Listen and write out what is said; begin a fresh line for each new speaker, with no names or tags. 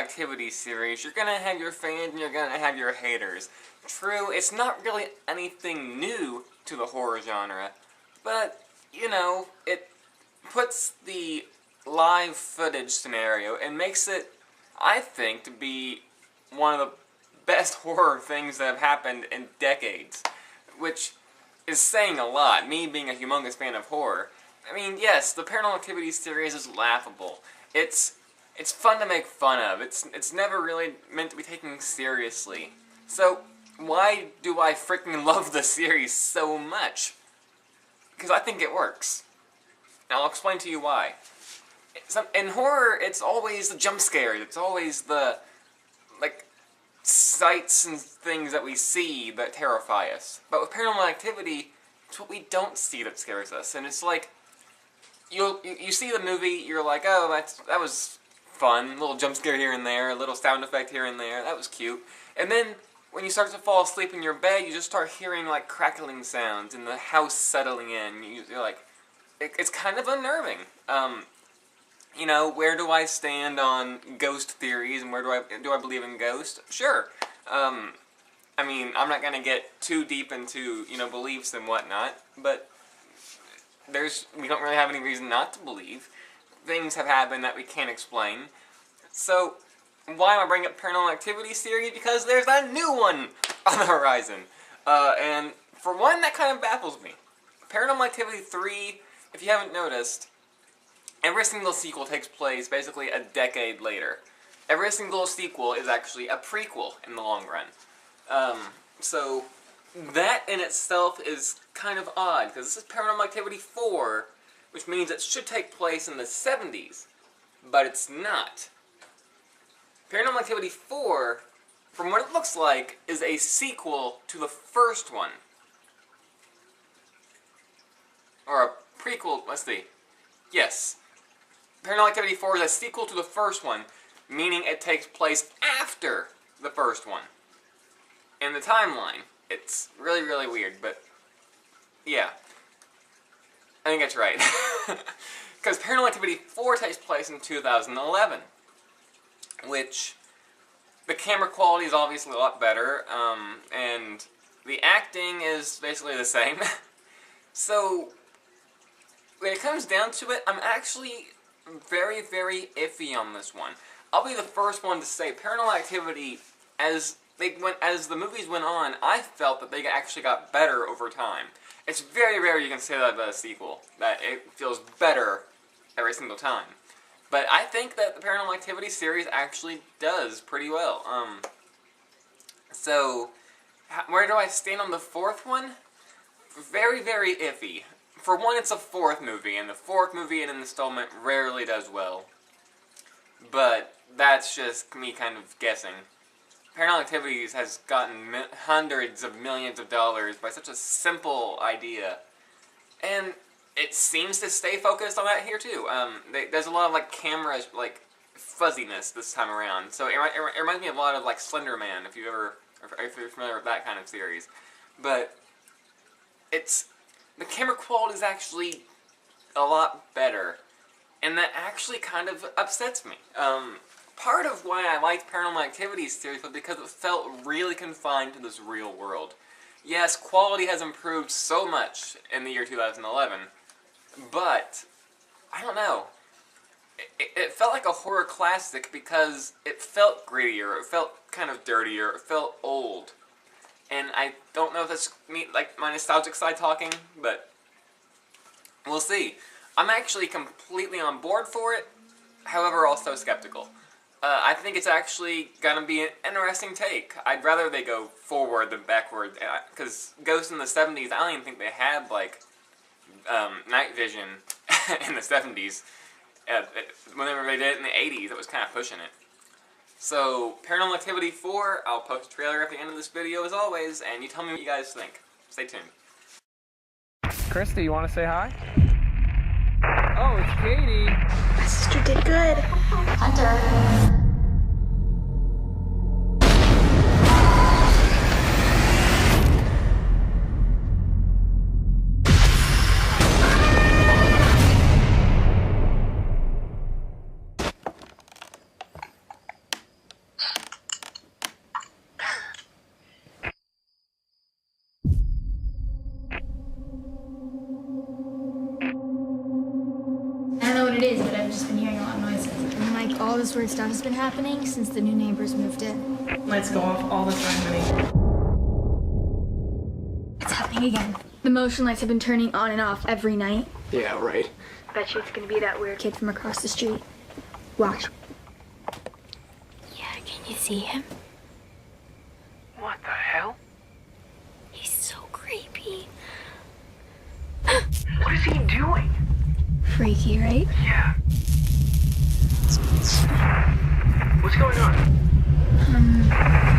Activity series, you're gonna have your fans and you're gonna have your haters. True, it's not really anything new to the horror genre, but, you know, it puts the live footage scenario and makes it, I think, to be one of the best horror things that have happened in decades, which is saying a lot, me being a humongous fan of horror. I mean, yes, the Paranormal Activity series is laughable. It's fun to make fun of. It's never really meant to be taken seriously. So, why do I freaking love the series so much? Because I think it works. And I'll explain to you why. In horror, it's always the jump scares. It's always the, like, sights and things that we see that terrify us. But with Paranormal Activity, it's what we don't see that scares us. And it's like, you see the movie, you're like, oh, that was fun. A little jump scare here and there, a little sound effect here and there. That was cute. And then, when you start to fall asleep in your bed, you just start hearing, like, crackling sounds and the house settling in. You're like, it's kind of unnerving. You know, where do I stand on ghost theories and where do I believe in ghosts? Sure. I mean, I'm not gonna get too deep into, you know, beliefs and whatnot, but we don't really have any reason not to believe. Things have happened that we can't explain. So, why am I bringing up Paranormal Activity series? Because there's a new one on the horizon. And for one, that kind of baffles me. Paranormal Activity 3, if you haven't noticed, every single sequel takes place basically a decade later. Every single sequel is actually a prequel in the long run. So, that in itself is kind of odd, because this is Paranormal Activity 4, which means it should take place in the 70s, but it's not. Paranormal Activity 4, from what it looks like, is a sequel to the first one. Or a prequel, let's see. Yes. Paranormal Activity 4 is a sequel to the first one, meaning it takes place after the first one. In the timeline. It's really, really weird, but yeah. I think that's right. Because Paranormal Activity 4 takes place in 2011. Which, the camera quality is obviously a lot better, and the acting is basically the same. So, when it comes down to it, I'm actually very, very iffy on this one. I'll be the first one to say Paranormal Activity, as the movies went on, I felt that they actually got better over time. It's very rare you can say that about a sequel, that it feels better every single time. But I think that the Paranormal Activity series actually does pretty well. So, where do I stand on the fourth one? Very, very iffy. For one, it's a fourth movie, and the fourth movie in an installment rarely does well. But that's just me kind of guessing. Paranormal Activities has gotten hundreds of millions of dollars by such a simple idea. And it seems to stay focused on that here too. There's a lot of like camera fuzziness this time around, so it reminds me of a lot of like Slender Man, if you're familiar with that kind of series. But the camera quality is actually a lot better, and that actually kind of upsets me. Part of why I liked Paranormal Activity series was because it felt really confined to this real world. Yes, quality has improved so much in the year 2011. But, I don't know, it felt like a horror classic because it felt grittier, it felt kind of dirtier, it felt old. And I don't know if that's me, like, my nostalgic side talking, but we'll see. I'm actually completely on board for it, however also skeptical. I think it's actually gonna be an interesting take. I'd rather they go forward than backward, because Ghosts in the 70s, I don't even think they had, like, night vision in the 70s. Whenever they did it in the 80s, it was kind of pushing it. So, Paranormal Activity 4, I'll post a trailer at the end of this video as always, and you tell me what you guys think. Stay tuned.
Christy, you want to say hi? Oh, it's Katie.
My sister did good. Hunter.
think all this weird stuff has been happening since the new neighbors moved in.
Lights go off all the time, honey.
It's happening again. The motion lights have been turning on and off every night.
Yeah, right.
Bet you it's gonna be that weird kid from across the street. Watch.
Yeah, can you see him?
What the hell?
He's so creepy.
What is he doing?
Freaky, right?
Yeah. What's going on?